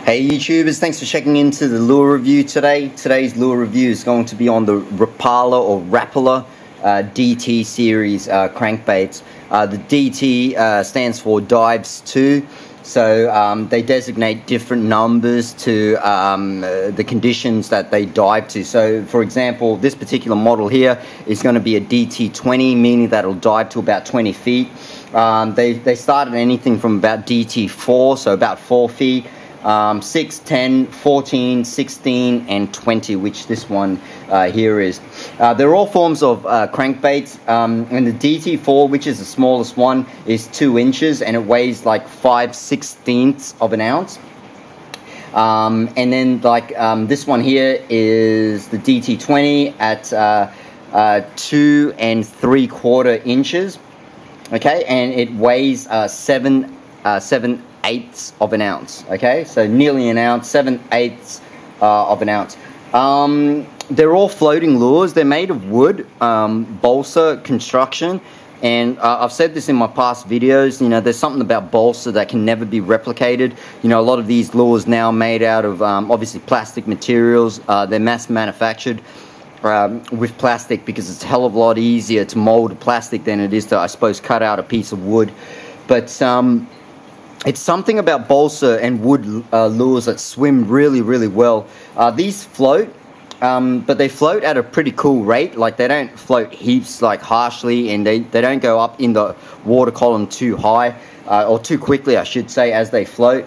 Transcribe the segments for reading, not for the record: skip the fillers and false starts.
Hey YouTubers, thanks for checking into the lure review today. Today's lure review is going to be on the Rapala or Rapala DT series crankbaits. The DT stands for dives 2, so they designate different numbers to the conditions that they dive to. So for example, this particular model here is going to be a DT20, meaning that it'll dive to about 20 feet. They start at anything from about DT4, so about 4 feet. 6, 10, 14, 16, and 20, which this one here is. They're all forms of crankbaits, and the DT4, which is the smallest one, is 2 inches, and it weighs like 5/16 of an ounce. And then this one here is the DT20 at 2 3/4 inches. Okay, and it weighs 7/8 of an ounce. Okay, so nearly an ounce, 7/8 of an ounce. They're all floating lures. They're made of wood, balsa construction, and I've said this in my past videos. You know, there's something about balsa that can never be replicated. You know, a lot of these lures now are made out of obviously plastic materials. They're mass manufactured with plastic because it's a hell of a lot easier to mold plastic than it is to, I suppose, cut out a piece of wood. But it's something about balsa and wood lures that swim really, really well. These float, but they float at a pretty cool rate. Like, they don't float heaps like harshly, and they don't go up in the water column too high, or too quickly, I should say, as they float,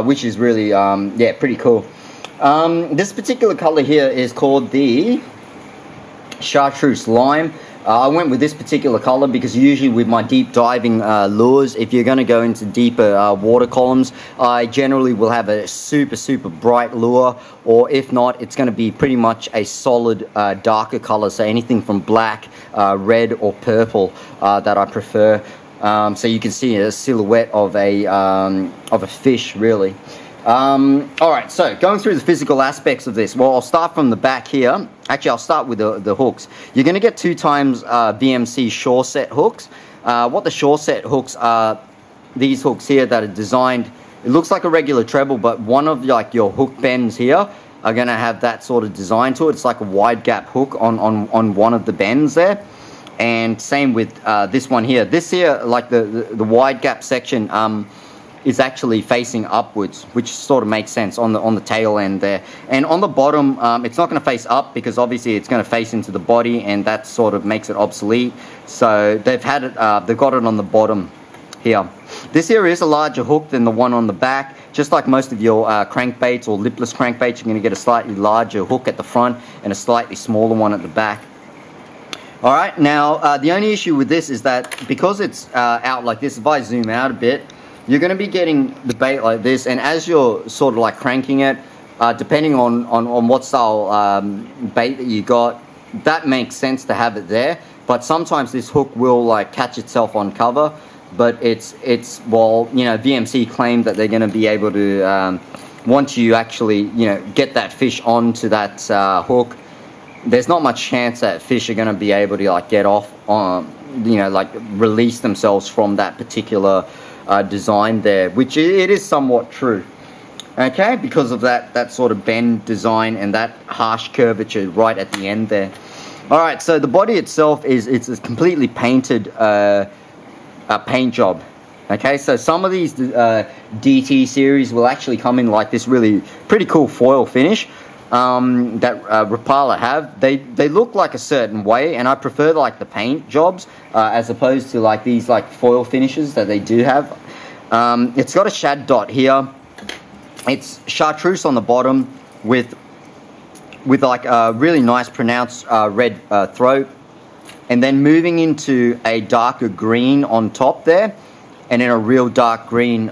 which is really, yeah, pretty cool. This particular color here is called the Chartreuse Lime. I went with this particular color because usually with my deep diving lures, if you're going to go into deeper water columns, I generally will have a super bright lure, or if not, it's going to be pretty much a solid darker color, so anything from black, red, or purple that I prefer. So you can see a silhouette of a fish, really. Alright, so going through the physical aspects of this. Well, I'll start from the back here. Actually, I'll start with the hooks. You're going to get 2 times VMC shore set hooks. What the shore set hooks are, these hooks here that are designed, it looks like a regular treble, but one of like your hook bends here are going to have that sort of design to it. It's like a wide gap hook on one of the bends there. And same with this one here. This here, like the wide gap section, is actually facing upwards, which sort of makes sense on the tail end there. And on the bottom, it's not going to face up because obviously it's going to face into the body, and that sort of makes it obsolete. So they've had it, they've got it on the bottom here. This here is a larger hook than the one on the back. Just like most of your crankbaits or lipless crankbaits, you're going to get a slightly larger hook at the front and a slightly smaller one at the back. Alright, now the only issue with this is that because it's out like this, if I zoom out a bit, you're going to be getting the bait like this, and as you're sort of like cranking it, depending on what style bait that you got, that makes sense to have it there. But sometimes this hook will like catch itself on cover, but it's well, you know, VMC claim that they're going to be able to, once you actually, you know, get that fish onto that hook, there's not much chance that fish are going to be able to like get off on, you know, like release themselves from that particular design there, which it is somewhat true. Okay, because of that sort of bend design and that harsh curvature right at the end there. All right, so the body itself it's a completely painted paint job. Okay, so some of these DT series will actually come in like this really pretty cool foil finish that Rapala have. They look like a certain way, and I prefer like the paint jobs as opposed to like these like foil finishes that they do have. It's got a shad dot here. It's chartreuse on the bottom with like a really nice pronounced red throat, and then moving into a darker green on top there, and then a real dark green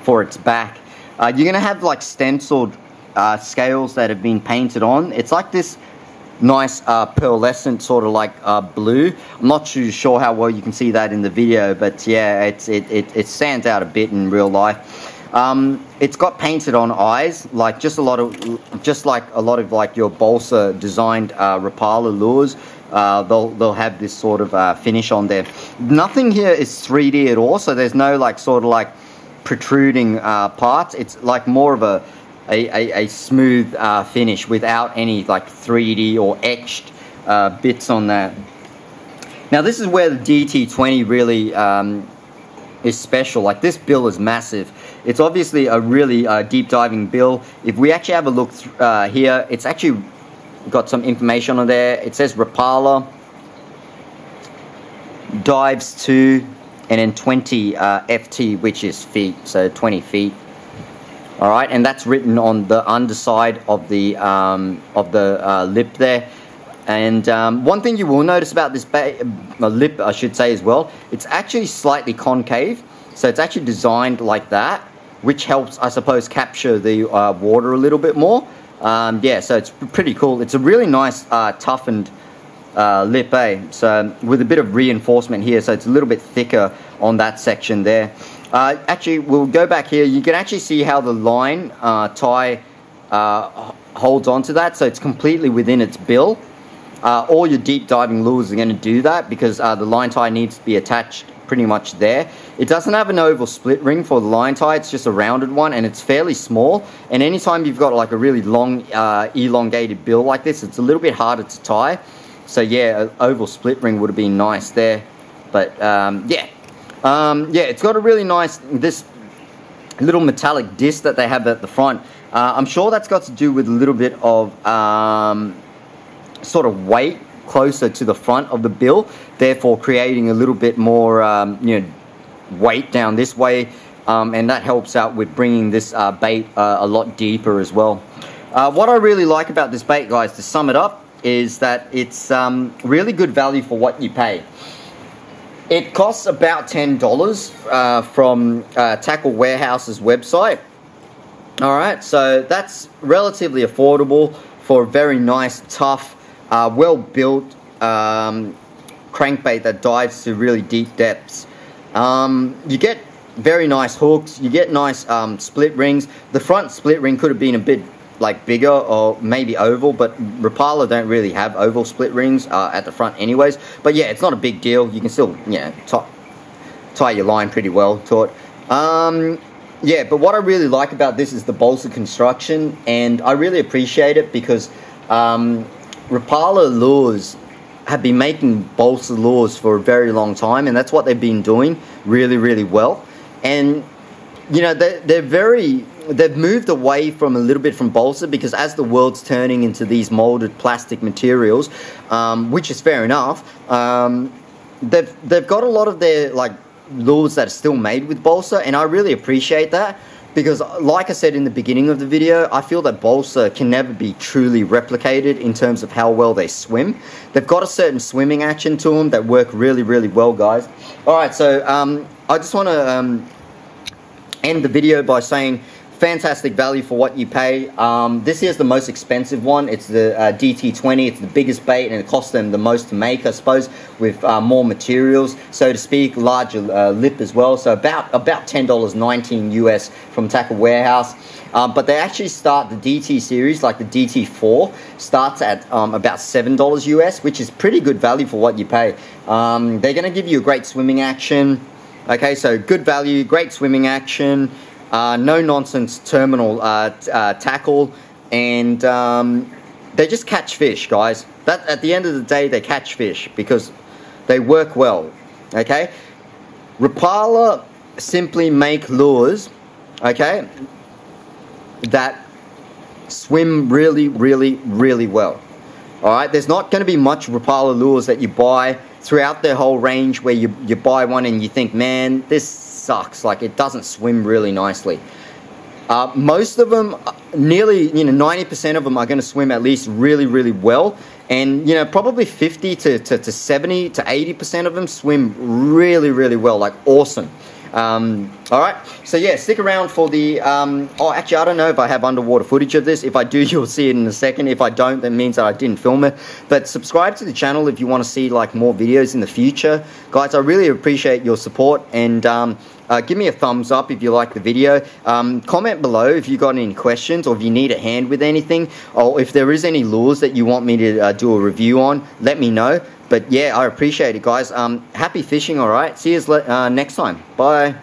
for its back. You're going to have like stenciled scales that have been painted on. It's like this nice pearlescent sort of like blue. I'm not too sure how well you can see that in the video, but yeah, it stands out a bit in real life. It's got painted on eyes, like just like a lot of like your balsa designed Rapala lures. They'll have this sort of finish on there. Nothing here is 3D at all, so there's no like sort of like protruding parts. It's like more of a smooth finish without any like 3D or etched bits on that. Now this is where the DT20 really is special. Like, this bill is massive. It's obviously a really deep diving bill. If we actually have a look here, it's actually got some information on there. It says Rapala dives to, and then 20 FT, which is feet, so 20 feet. All right, and that's written on the underside of the lip there. And one thing you will notice about this lip, I should say as well, it's actually slightly concave. So it's actually designed like that, which helps, I suppose, capture the water a little bit more. Yeah, so it's pretty cool. It's a really nice toughened lip, so with a bit of reinforcement here, so it's a little bit thicker on that section there. Actually, we'll go back here. You can actually see how the line tie holds onto that, so it's completely within its bill. All your deep diving lures are going to do that, because the line tie needs to be attached pretty much there. It doesn't have an oval split ring for the line tie, it's just a rounded one, and it's fairly small. And anytime you've got like a really long elongated bill like this, it's a little bit harder to tie. So yeah, an oval split ring would have been nice there. But yeah, it's got a really nice, this little metallic disc that they have at the front. I'm sure that's got to do with a little bit of sort of weight closer to the front of the bill, therefore creating a little bit more you know, weight down this way, and that helps out with bringing this bait a lot deeper as well. What I really like about this bait, guys, to sum it up, is that it's really good value for what you pay. It costs about $10 from Tackle Warehouse's website. Alright, so that's relatively affordable for a very nice, tough, well-built crankbait that dives to really deep depths. You get very nice hooks, you get nice split rings. The front split ring could have been a bit like bigger or maybe oval, but Rapala don't really have oval split rings at the front anyways. But yeah, it's not a big deal. You can still, yeah, tie your line pretty well to it. Yeah, but what I really like about this is the balsa construction, and I really appreciate it because Rapala lures have been making balsa lures for a very long time, and that's what they've been doing really, really well. And you know, they've moved away from a little bit from balsa, because as the world's turning into these molded plastic materials, which is fair enough, they've got a lot of their like lures that are still made with balsa, and I really appreciate that, because like I said in the beginning of the video, I feel that balsa can never be truly replicated in terms of how well they swim. They've got a certain swimming action to them that work really, really well, guys. Alright, so I just want to end the video by saying fantastic value for what you pay. This is the most expensive one. It's the DT20. It's the biggest bait, and it costs them the most to make, I suppose, with more materials, so to speak, larger lip as well. So about $10.19 US from Tackle Warehouse. But they actually start the DT series, like the DT4, starts at about $7 US, which is pretty good value for what you pay. They're going to give you a great swimming action. Okay, so good value, great swimming action. No nonsense terminal tackle, and they just catch fish, guys. That at the end of the day, they catch fish because they work well. Okay, Rapala simply make lures, okay, that swim really, really, really well. All right, there's not going to be much Rapala lures that you buy throughout their whole range where you buy one and you think, man, this sucks, like it doesn't swim really nicely. Most of them, nearly 90% of them are going to swim at least really, really well, and probably 50 to 70 to 80% of them swim really, really well, like awesome. Alright, so yeah, stick around for the oh, actually I don't know if I have underwater footage of this. If I do, you'll see it in a second. If I don't, that means that I didn't film it. But subscribe to the channel if you want to see like more videos in the future, guys. I really appreciate your support, and give me a thumbs up if you like the video. Comment below if you got any questions, or if you need a hand with anything, or if there is any lures that you want me to do a review on, let me know. But yeah, I appreciate it, guys. Happy fishing, alright? See you next time. Bye.